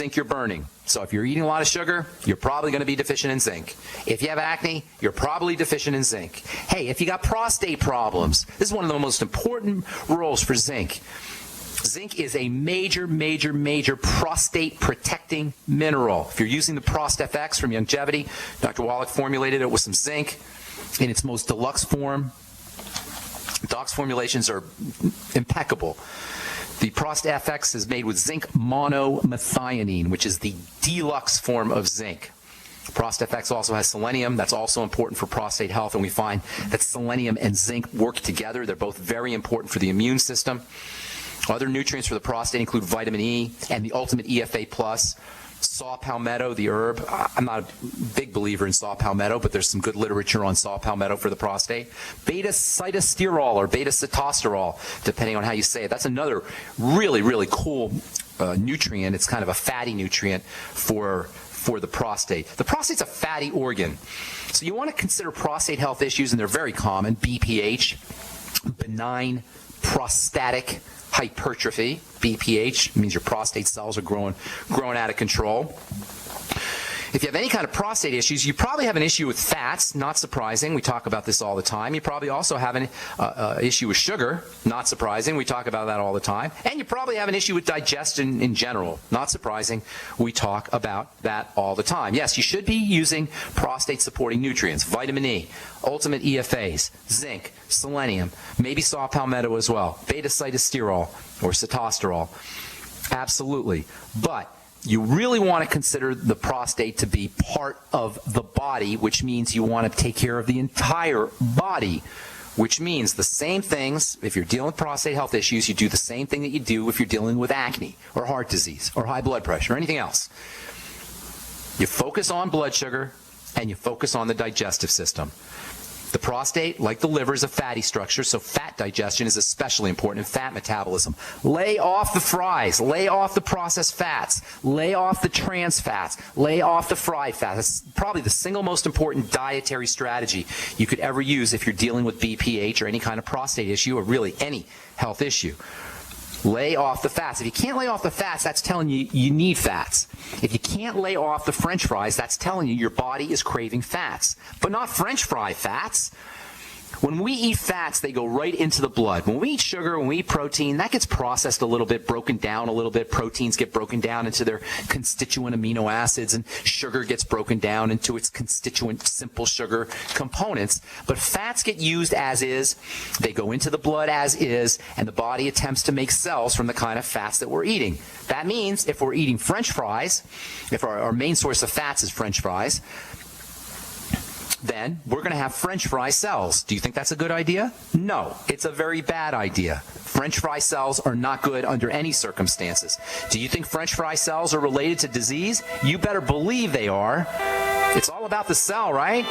zinc you're burning. So if you're eating a lot of sugar, you're probably going to be deficient in zinc. If you have acne, you're probably deficient in zinc. Hey, if you got prostate problems, this is one of the most important roles for zinc. Zinc is a major prostate protecting mineral. If you're using the ProstFX from Longevity, Dr. Wallach formulated it with some zinc in its most deluxe form. Doc's formulations are impeccable. The ProstFX is made with zinc monomethionine, which is the deluxe form of zinc. ProstFX also has selenium. That's also important for prostate health, and we find that selenium and zinc work together. They're both very important for the immune system. Other nutrients for the prostate include vitamin E and the ultimate EFA+. Saw palmetto, the herb. I'm not a big believer in saw palmetto, but there's some good literature on saw palmetto for the prostate. Beta-sitosterol or beta-sitosterol, depending on how you say it. That's another really cool nutrient. It's kind of a fatty nutrient for the prostate. The prostate's a fatty organ. So you want to consider prostate health issues, and they're very common. BPH, benign prostatic hypertrophy. BPH means your prostate cells are growing out of control. If you have any kind of prostate issues, you probably have an issue with fats, not surprising. We talk about this all the time. You probably also have an issue with sugar, not surprising. We talk about that all the time. And you probably have an issue with digestion in general, not surprising. We talk about that all the time. Yes, you should be using prostate-supporting nutrients, vitamin E, ultimate EFAs, zinc, selenium, maybe saw palmetto as well, beta-sitosterol or sitosterol. Absolutely. But you really want to consider the prostate to be part of the body, which means you want to take care of the entire body, which means the same things. If you're dealing with prostate health issues, you do the same thing that you do if you're dealing with acne or heart disease or high blood pressure or anything else. You focus on blood sugar and you focus on the digestive system. The prostate, like the liver, is a fatty structure, so fat digestion is especially important in fat metabolism. Lay off the fries. Lay off the processed fats. Lay off the trans fats. Lay off the fried fats. That's probably the single most important dietary strategy you could ever use if you're dealing with BPH or any kind of prostate issue or really any health issue. Lay off the fats. If you can't lay off the fats, that's telling you you need fats. If you can't lay off the French fries, that's telling you your body is craving fats. But not French fry fats. When we eat fats, they go right into the blood. When we eat sugar, when we eat protein, that gets processed a little bit, broken down a little bit. Proteins get broken down into their constituent amino acids, and sugar gets broken down into its constituent simple sugar components. But fats get used as is. They go into the blood as is, and the body attempts to make cells from the kind of fats that we're eating. That means if we're eating French fries, if our main source of fats is French fries, then we're going to have French fry cells. Do you think that's a good idea? No, it's a very bad idea. French fry cells are not good under any circumstances. Do you think French fry cells are related to disease? You better believe they are. It's all about the cell, right?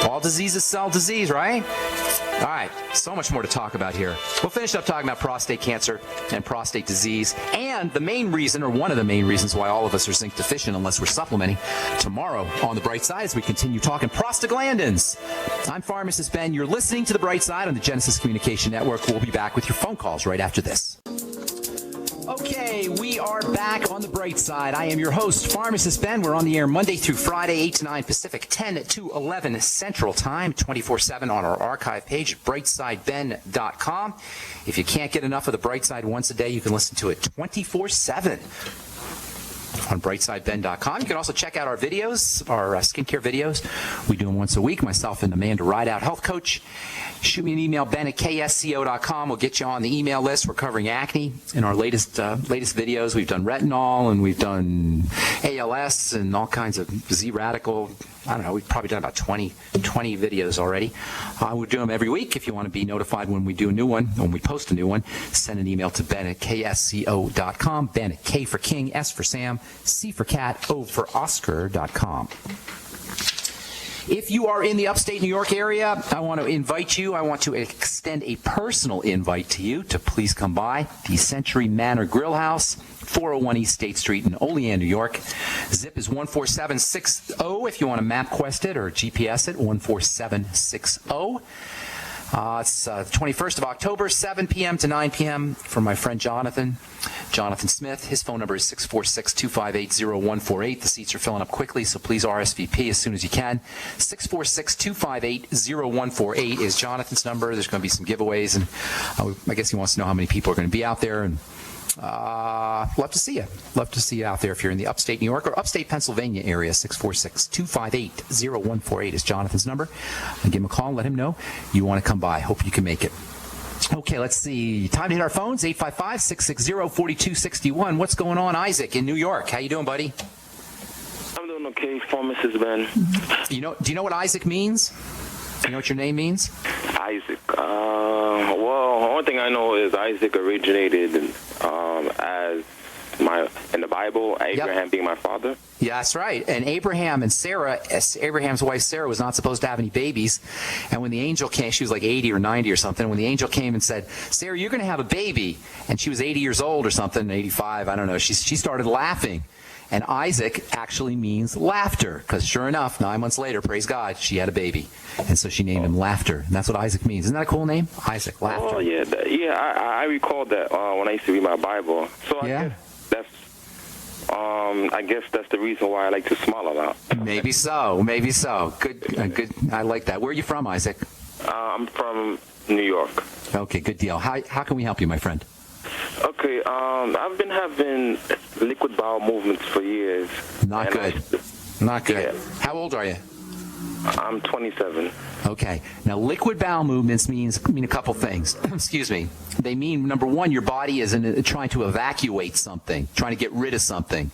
All disease is cell disease, right? All right, so much more to talk about here. We'll finish up talking about prostate cancer and prostate disease and the main reason, or one of the main reasons, why all of us are zinc deficient unless we're supplementing tomorrow on The Bright Side as we continue talking prostaglandins. I'm Pharmacist Ben. You're listening to The Bright Side on the Genesis Communication Network. We'll be back with your phone calls right after this. Okay, we are back on The Bright Side. I am your host, Pharmacist Ben. We're on the air Monday through Friday, 8 to 9 Pacific, 10 to 11 Central Time, 24/7 on our archive page at brightsideben.com. If you can't get enough of The Bright Side once a day, you can listen to it 24/7 on brightsideben.com. You can also check out our videos, our skincare videos. We do them once a week, myself and Amanda Rideout, health coach. Shoot me an email, ben@ksco.com. We'll get you on the email list. We're covering acne in our latest videos. We've done retinol, and we've done ALS, and all kinds of Z-radical. I don't know, we've probably done about 20 videos already. We do them every week. If you want to be notified when we do a new one, when we post a new one, send an email to ben@ksco.com, Ben at K for King, S for Sam, C for Cat, O for Oscar.com. If you are in the upstate New York area, I want to extend a personal invite to you to please come by the Century Manor Grill House, 401 East State Street in Olean, New York. Zip is 14760 if you want to map quest it or GPS it, 14760. It's the 21st of October, 7 p.m. to 9 p.m. for my friend Jonathan Smith. His phone number is 646-258-0148. The seats are filling up quickly, so please RSVP as soon as you can. 646-258-0148 is Jonathan's number. There's going to be some giveaways, and I guess he wants to know how many people are going to be out there, and love to see you. Love to see you out there if you're in the upstate New York or upstate Pennsylvania area. 646-258-0148 is Jonathan's number. And give him a call and let him know you want to come by. Hope you can make it. Okay, let's see. Time to hit our phones, 855-660-4261. What's going on, Isaac, in New York? How you doing, buddy? I'm doing okay, Mrs. Ben. Do you know what Isaac means? Do you know what your name means? Isaac. Well, the only thing I know is Isaac originated as in the Bible, Abraham being my father. Yeah, that's right. And Abraham and Sarah, Abraham's wife Sarah, was not supposed to have any babies. And when the angel came, she was like 80 or 90 or something. When the angel came and said, Sarah, you're going to have a baby. And she was 80 years old or something, 85, I don't know. She started laughing. And Isaac actually means laughter, because sure enough, 9 months later, praise God, she had a baby. And so she named him Laughter. And that's what Isaac means. Isn't that a cool name? Isaac, Laughter. Oh, yeah. I recalled that when I used to read my Bible. So I guess that's the reason why I like to smile a lot. Maybe so. Good. I like that. Where are you from, Isaac? I'm from New York. Okay, good deal. How can we help you, my friend? Okay, I've been having liquid bowel movements for years. Not good. Yeah. How old are you? I'm 27. Okay. Now, liquid bowel movements mean a couple things. Excuse me. They mean, number one, your body is trying to evacuate something, trying to get rid of something.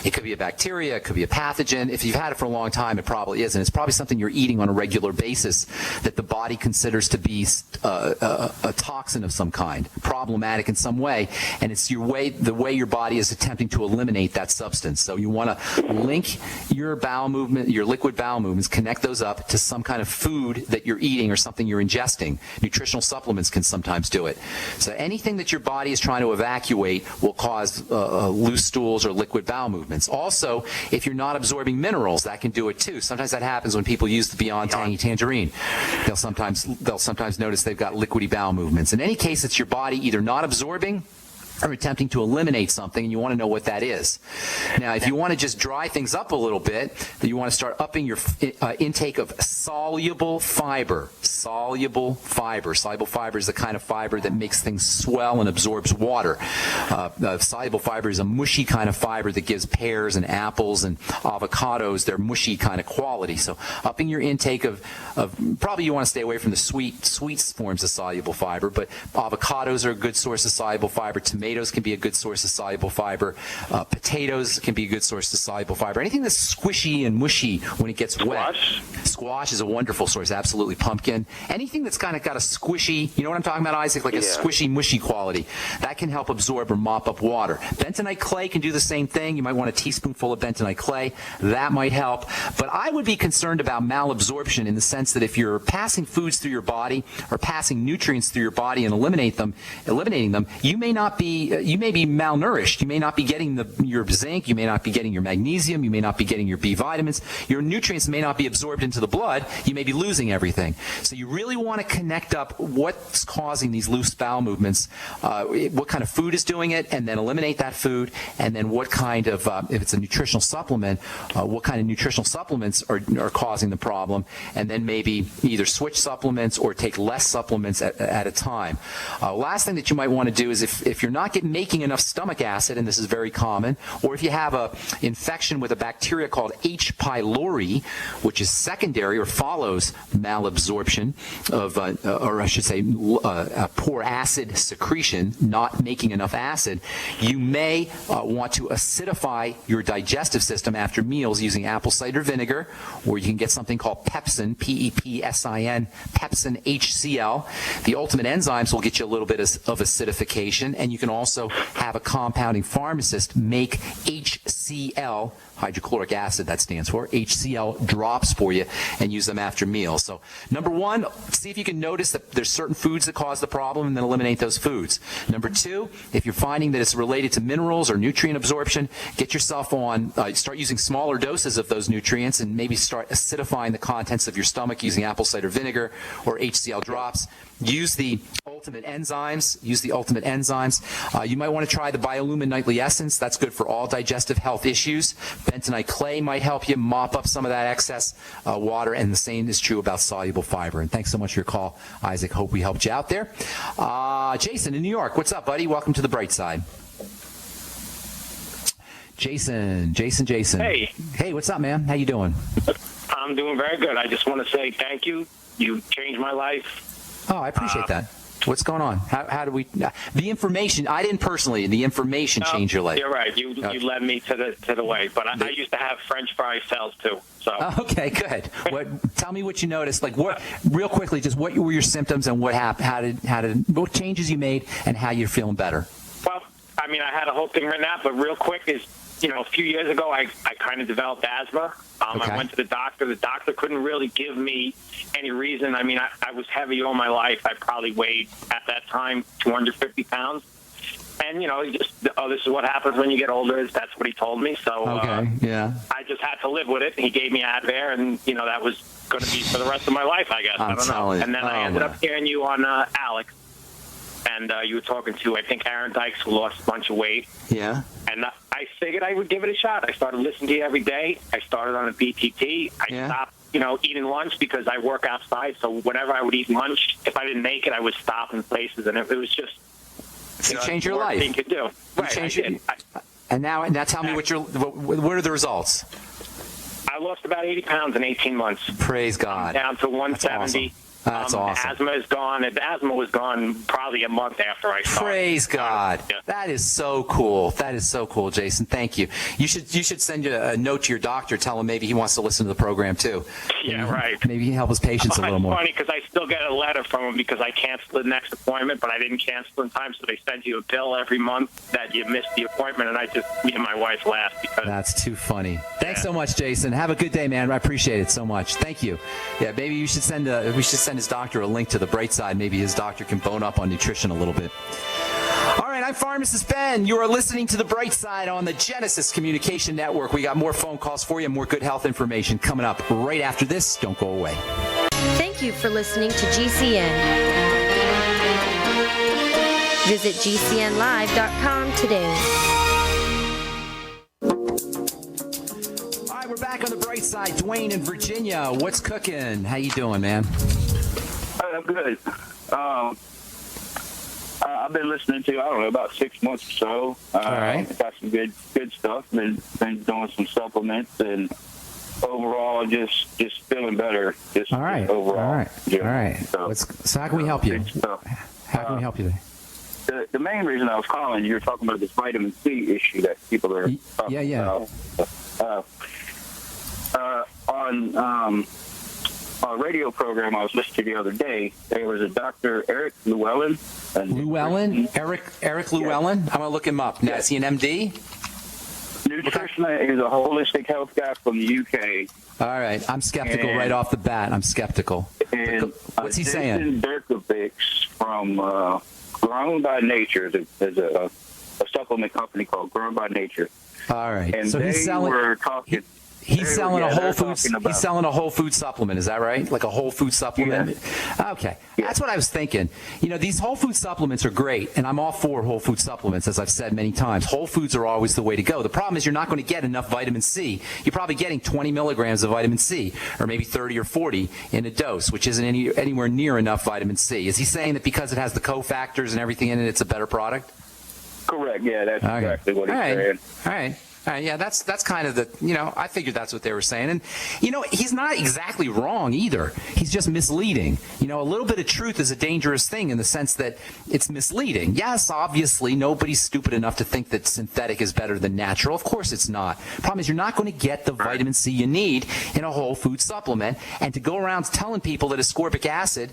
It could be a bacteria. It could be a pathogen. If you've had it for a long time, it probably isn't. It's probably something you're eating on a regular basis that the body considers to be a toxin of some kind, problematic in some way, and it's the way your body is attempting to eliminate that substance. So you want to link your bowel movement, your liquid bowel movements, connect those up to some kind of food that you're eating or something you're ingesting. Nutritional supplements can sometimes do it. So anything that your body is trying to evacuate will cause loose stools or liquid bowel movements. Also, if you're not absorbing minerals, that can do it too. Sometimes that happens when people use the Beyond Tangy Tangerine. They'll sometimes notice they've got liquidy bowel movements. In any case, it's your body either not absorbing or attempting to eliminate something, and you want to know what that is. Now, if you want to just dry things up a little bit, then you want to start upping your intake of soluble fiber. Soluble fiber is the kind of fiber that makes things swell and absorbs water. Soluble fiber is a mushy kind of fiber that gives pears and apples and avocados their mushy kind of quality. So upping your intake of probably you want to stay away from the sweet forms of soluble fiber, but avocados are a good source of soluble fiber. Tomatoes can be a good source of soluble fiber. Potatoes can be a good source of soluble fiber. Anything that's squishy and mushy when it gets wet. Squash is a wonderful source, absolutely. Pumpkin. Anything that's kind of got a squishy, you know what I'm talking about, Isaac? Like a squishy, mushy quality. That can help absorb or mop up water. Bentonite clay can do the same thing. You might want a teaspoonful of bentonite clay. That might help. But I would be concerned about malabsorption in the sense that if you're passing foods through your body or passing nutrients through your body and eliminating them, you may be malnourished. You may not be getting your zinc. You may not be getting your magnesium. You may not be getting your B vitamins. Your nutrients may not be absorbed into the blood. You may be losing everything. So you really want to connect up what's causing these loose bowel movements, what kind of food is doing it, and then eliminate that food, and then what kind of, if it's a nutritional supplement, what kind of nutritional supplements are causing the problem, and then maybe either switch supplements or take less supplements at a time. Last thing that you might want to do is if you're not making enough stomach acid, and this is very common, or if you have an infection with a bacteria called H. pylori, which is secondary or follows malabsorption of, or I should say, poor acid secretion, not making enough acid, you may want to acidify your digestive system after meals using apple cider vinegar, or you can get something called pepsin, Pepsin HCl. The ultimate enzymes will get you a little bit of acidification, and you can also have a compounding pharmacist make HCl, hydrochloric acid, that stands for, HCl drops for you, and use them after meals. So number one, see if you can notice that there's certain foods that cause the problem and then eliminate those foods. Number two, if you're finding that it's related to minerals or nutrient absorption, get yourself on, start using smaller doses of those nutrients and maybe start acidifying the contents of your stomach using apple cider vinegar or HCl drops. Use the ultimate enzymes. You might want to try the Biolumin Nightly Essence. That's good for all digestive health issues. Bentonite clay might help you mop up some of that excess water, and the same is true about soluble fiber. And thanks so much for your call, Isaac. Hope we helped you out there. Jason in New York, what's up, buddy? Welcome to the bright side. Jason. Hey, what's up, man? How you doing? I'm doing very good. I just want to say thank you. You changed my life. Oh, I appreciate that. What's going on? How do we? The information. I didn't personally. The information changed your life. You're right. You led me to the way. But I used to have French fry sales too. So. Okay, good. Tell me what you noticed. Like what? Real quickly, just what were your symptoms and what happened? What changes you made and how you're feeling better? Well, I mean, I had a whole thing written out, but real quick is, a few years ago, I kind of developed asthma. Okay. I went to the doctor. The doctor couldn't really give me any reason. I mean, I was heavy all my life. I probably weighed, at that time, 250 pounds. And, this is what happens when you get older. That's what he told me. So I just had to live with it. He gave me Advair, and, that was going to be for the rest of my life, I guess. I don't know. And then I ended up hearing you on Alex. And you were talking to, I think, Aaron Dykes, who lost a bunch of weight. Yeah. And I figured I would give it a shot. I started listening to you every day. I started on a BTT. I stopped, eating lunch because I work outside. So whenever I would eat lunch, if I didn't make it, I would stop in places. And it was just, change your life. Thing to do. Right, I did. And now tell me what are the results? I lost about 80 pounds in 18 months. Praise God. Down to 170. That's awesome. Asthma is gone. The asthma was gone probably a month after I started. Praise God. Yeah. That is so cool. Jason. Thank you. You should send a note to your doctor. Tell him maybe he wants to listen to the program too. Yeah, right. Maybe he can help his patients a little more. It's funny because I still get a letter from him because I canceled the next appointment, but I didn't cancel in time, so they send you a bill every month that you missed the appointment, and me and my wife laughed because that's too funny. Thanks so much, Jason. Have a good day, man. I appreciate it so much. Thank you. Yeah, maybe we should send his doctor a link to the bright side. Maybe his doctor can bone up on nutrition a little bit. All right, I'm Pharmacist Ben. You are listening to the bright side on the Genesis Communication Network. We got more phone calls for you, more good health information coming up right after this. Don't go away. Thank you for listening to GCN. Visit GCNlive.com today. All right, we're back on the bright side. Dwayne in Virginia. What's cooking? How you doing, man? I'm good. I've been listening to, about 6 months or so. All right. Got some good stuff. Been doing some supplements, and overall, just feeling better. All right. Overall. All right. Yeah. All right. So how can we help you? How can we help you today? The main reason I was calling, you were talking about this vitamin C issue that people are talking about. On a radio program I was listening to the other day, there was a Dr. Eric Llewellyn. Eric Llewellyn? I'm going to look him up. Now, is he an MD? Nutritionist. He's a holistic health guy from the UK. All right. I'm skeptical right off the bat. I'm skeptical. And what's he saying? Berkovich from Grown by Nature. There's a supplement company called Grown by Nature. All right. And so he's talking... He's selling a Whole Foods. He's selling a Whole Food supplement. Is that right? Like a Whole Food supplement? Yeah. Okay. Yeah. That's what I was thinking. These Whole Food supplements are great, and I'm all for Whole Food supplements, as I've said many times. Whole Foods are always the way to go. The problem is you're not going to get enough vitamin C. You're probably getting 20 milligrams of vitamin C, or maybe 30 or 40 in a dose, which isn't anywhere near enough vitamin C. Is he saying that because it has the cofactors and everything in it, it's a better product? Correct. Yeah, that's exactly what he's saying. All right. Yeah, that's kind of the, I figured that's what they were saying. And, he's not exactly wrong either. He's just misleading. A little bit of truth is a dangerous thing in the sense that it's misleading. Yes, obviously, nobody's stupid enough to think that synthetic is better than natural. Of course it's not. Problem is, you're not going to get the vitamin C you need in a whole food supplement. And to go around telling people that ascorbic acid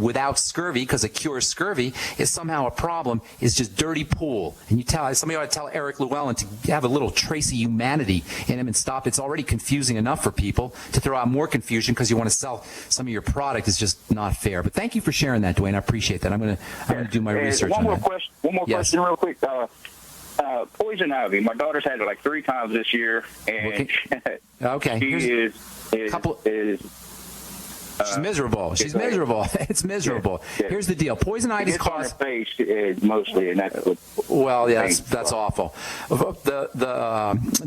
without scurvy, because it cures scurvy, is somehow a problem, is just dirty pool. And somebody ought to tell Eric Llewellyn to have a little trace of humanity in him and stop. It's already confusing enough for people. To throw out more confusion because you want to sell some of your product is just not fair. But thank you for sharing that, Dwayne. I appreciate that. I'm going to do my research on that. One more question real quick. Poison ivy. My daughter's had it like 3 times this year, and okay. She She's miserable. She's miserable. It's miserable. Yeah. Here's the deal. Poison ivy's cause on her face mostly, and that's well, yeah, that's awful. The